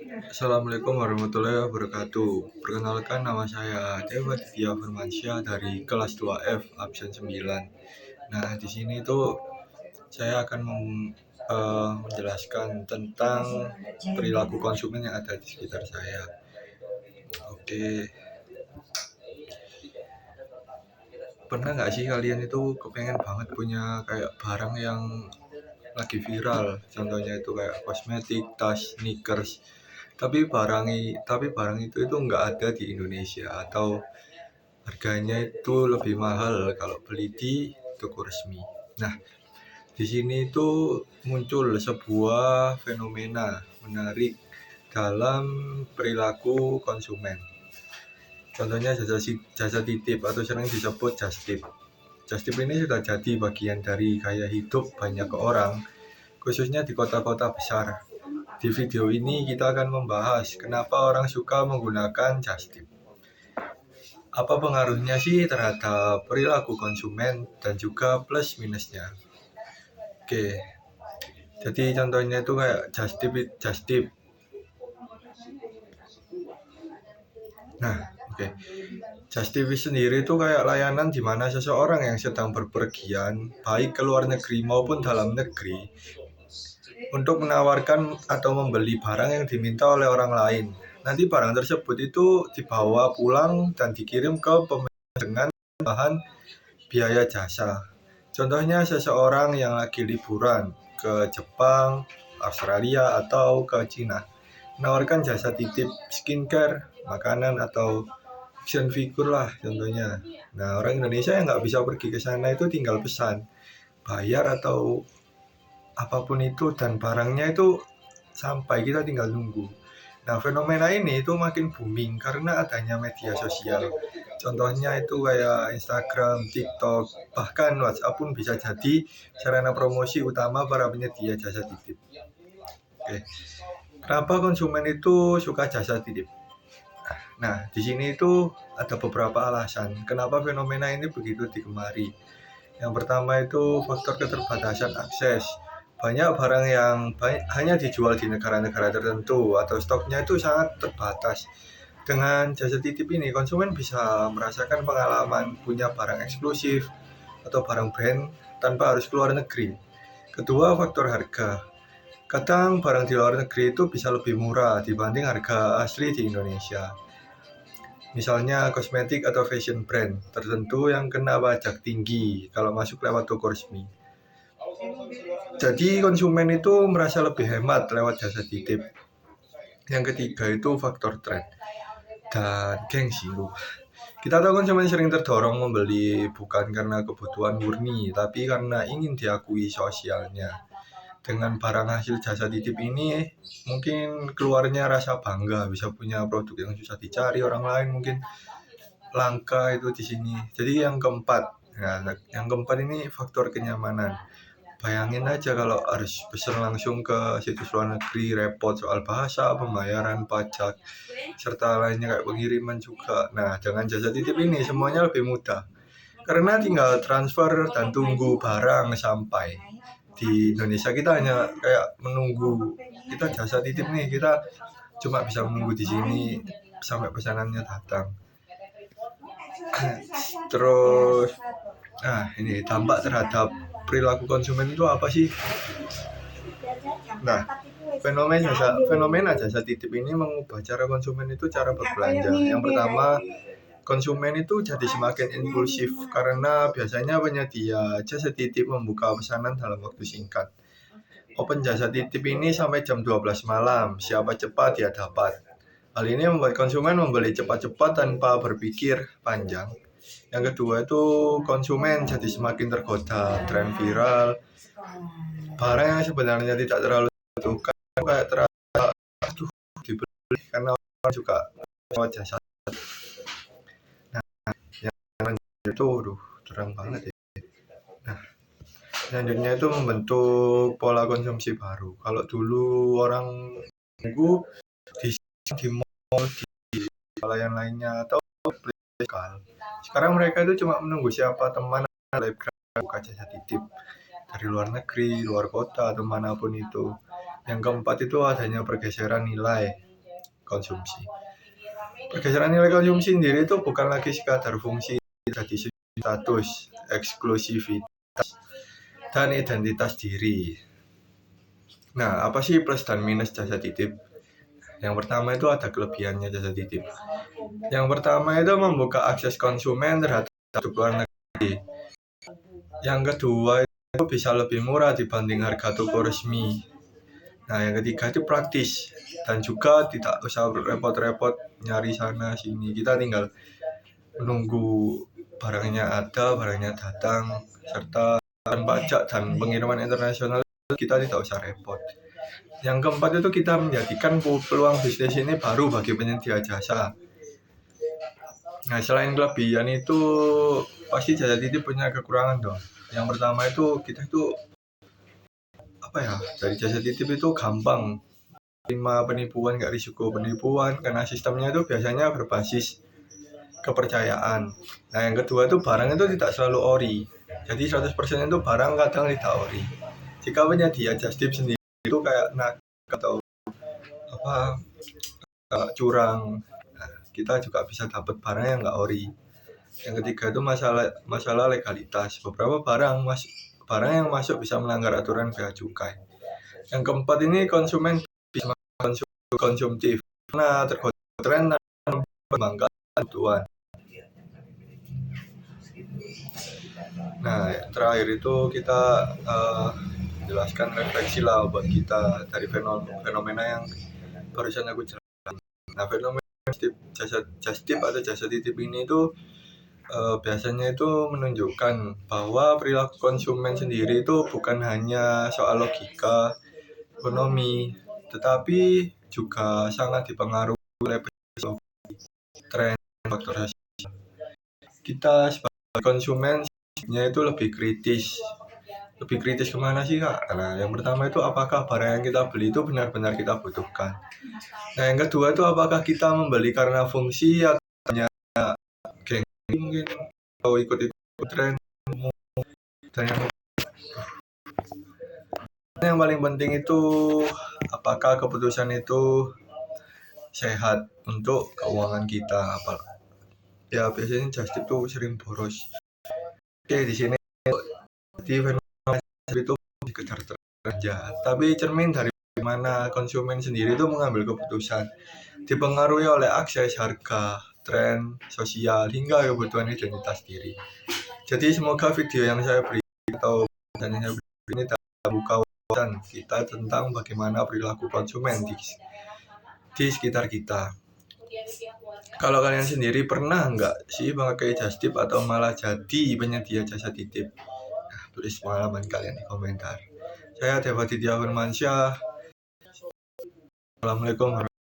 Assalamualaikum warahmatullahi wabarakatuh. Perkenalkan, nama saya Dewa Ditya Firmansyah dari kelas 2F absen 9. Nah, di sini tuh saya akan menjelaskan tentang perilaku konsumen yang ada di sekitar saya. Oke, pernah nggak sih kalian itu kepengen banget punya kayak barang yang lagi viral? Contohnya itu kayak kosmetik, tas, sneakers. Tapi barang itu nggak ada di Indonesia, atau harganya itu lebih mahal kalau beli di toko resmi. Nah, di sini itu muncul sebuah fenomena menarik dalam perilaku konsumen. Contohnya jasa titip atau sering disebut just tip. Just tip ini sudah jadi bagian dari gaya hidup banyak orang, khususnya di kota-kota besar. Di video ini kita akan membahas kenapa orang suka menggunakan just tip. Apa pengaruhnya sih terhadap perilaku konsumen dan juga plus minusnya. Oke, jadi contohnya itu kayak just tip. Nah, oke. Just tip sendiri itu kayak layanan di mana seseorang yang sedang berpergian, baik ke luar negeri maupun dalam negeri, untuk menawarkan atau membeli barang yang diminta oleh orang lain. Nanti barang tersebut itu dibawa pulang dan dikirim ke pemilik dengan bahan biaya jasa. Contohnya seseorang yang lagi liburan ke Jepang, Australia, atau ke Cina, menawarkan jasa titip skincare, makanan, atau action figure lah contohnya. Nah, orang Indonesia yang nggak bisa pergi ke sana itu tinggal pesan, bayar atau apapun itu, dan barangnya itu sampai, kita tinggal nunggu. Nah, fenomena ini itu makin booming karena adanya media sosial. Contohnya itu kayak Instagram, TikTok, bahkan WhatsApp pun bisa jadi sarana promosi utama para penyedia jasa titip. Oke. Kenapa konsumen itu suka jasa titip? Nah, di sini itu ada beberapa alasan kenapa fenomena ini begitu digemari. Yang pertama itu faktor keterbatasan akses. Banyak barang yang hanya dijual di negara-negara tertentu atau stoknya itu sangat terbatas. Dengan jasa titip ini, konsumen bisa merasakan pengalaman punya barang eksklusif atau barang brand tanpa harus keluar negeri. Kedua, faktor harga. Kadang barang di luar negeri itu bisa lebih murah dibanding harga asli di Indonesia. Misalnya kosmetik atau fashion brand tertentu yang kena pajak tinggi kalau masuk lewat toko resmi. Jadi konsumen itu merasa lebih hemat lewat jasa titip. Yang ketiga itu faktor tren dan gengsi. Kita tahu konsumen sering terdorong membeli bukan karena kebutuhan murni, tapi karena ingin diakui sosialnya. Dengan barang hasil jasa titip ini, mungkin keluarnya rasa bangga bisa punya produk yang susah dicari orang lain, mungkin langka itu di sini. Jadi yang keempat ini faktor kenyamanan. Bayangin aja kalau harus pesan langsung ke situs luar negeri, repot soal bahasa, pembayaran pajak, serta lainnya kayak pengiriman juga. Nah, dengan jasa titip ini semuanya lebih mudah, karena tinggal transfer dan tunggu barang sampai. Di Indonesia kita hanya kayak menunggu, kita jasa titip nih, kita cuma bisa menunggu di sini sampai pesanannya datang. Terus, ini dampak terhadap perilaku konsumen itu apa sih? Nah, fenomena jasa titip ini mengubah cara konsumen itu cara berbelanja. Yang pertama, konsumen itu jadi semakin impulsif karena biasanya penyedia jasa titip membuka pesanan dalam waktu singkat. Open jasa titip ini sampai jam 12 malam, siapa cepat dia dapat. Hal ini membuat konsumen membeli cepat-cepat tanpa berpikir panjang. Yang kedua itu konsumen jadi semakin tergoda tren viral, barang yang sebenarnya tidak terlalu dibutuhkan kayak terlalu dibeli karena orang juga lewat jasa. Nah, yang itu terang banget ya. Nah, selanjutnya itu membentuk pola konsumsi baru. Kalau dulu orang nunggu di mall, di layan lainnya, atau lokal, sekarang mereka itu cuma menunggu siapa teman buka jasa titip dari luar negeri, luar kota, atau manapun itu. Yang keempat itu adanya pergeseran nilai. konsumsi. Pergeseran nilai konsumsi sendiri itu bukan lagi sekadar fungsi, jadi status, eksklusivitas, dan identitas diri. Nah, apa sih plus dan minus jasa titip? Yang pertama itu ada kelebihannya jasa titip. Yang pertama itu membuka akses konsumen terhadap luar negeri. Yang kedua itu bisa lebih murah dibanding harga toko resmi. Nah, yang ketiga itu praktis dan juga tidak usah repot-repot nyari sana sini. Kita tinggal menunggu barangnya ada, barangnya datang, serta pajak dan pengiriman internasional kita tidak usah repot. Yang keempat itu kita menjadikan peluang bisnis ini baru bagi penyedia jasa. Nah, selain kelebihan itu pasti jasa titip punya kekurangan dong. Yang pertama itu kita itu dari jasa titip itu gampang terima penipuan, nggak risiko penipuan karena sistemnya itu biasanya berbasis kepercayaan. Nah, yang kedua itu barang itu tidak selalu ori. Jadi 100% itu barang kadang tidak ori. Jika penyedia just tip sendiri itu kayak atau curang, nah, kita juga bisa dapat barang yang nggak ori. Yang ketiga itu masalah legalitas. Beberapa barang yang masuk bisa melanggar aturan bea cukai. Yang keempat ini konsumen bisa konsumtif karena tergoda tren dan mengembangkan kebutuhan. Nah, terakhir itu kita jelaskan refleksi lah buat kita dari fenomena yang barusan aku jelaskan. Nah, fenomena just tip atau jasa titip ini itu biasanya itu menunjukkan bahwa perilaku konsumen sendiri itu bukan hanya soal logika, ekonomi, tetapi juga sangat dipengaruhi oleh tren faktor sosial. Kita sebagai konsumen itu lebih kritis. Lebih kritis kemana sih, Kak? Nah, yang pertama itu apakah barang yang kita beli itu benar-benar kita butuhkan. Nah, yang kedua itu apakah kita membeli karena fungsi atau hanya geng mungkin atau ikut-ikut tren. Dan yang paling penting itu apakah keputusan itu sehat untuk keuangan kita. Ya, biasanya just tip itu sering boros. Oke, di sini di fenomena itu sekedar kerja, tapi cermin dari mana konsumen sendiri itu mengambil keputusan, dipengaruhi oleh akses, harga, tren, sosial, hingga kebutuhan identitas diri. Jadi semoga video yang saya beri atau dan yang saya beri ini dapat membuka wawasan kita tentang bagaimana perilaku konsumen di sekitar kita. Kalau kalian sendiri pernah nggak sih pakai just tip atau malah jadi penyedia jasa titip? Nah, tulis pengalaman kalian di komentar. Saya Dewa Tidya Firmansyah. Assalamualaikum warahmatullahi wabarakatuh.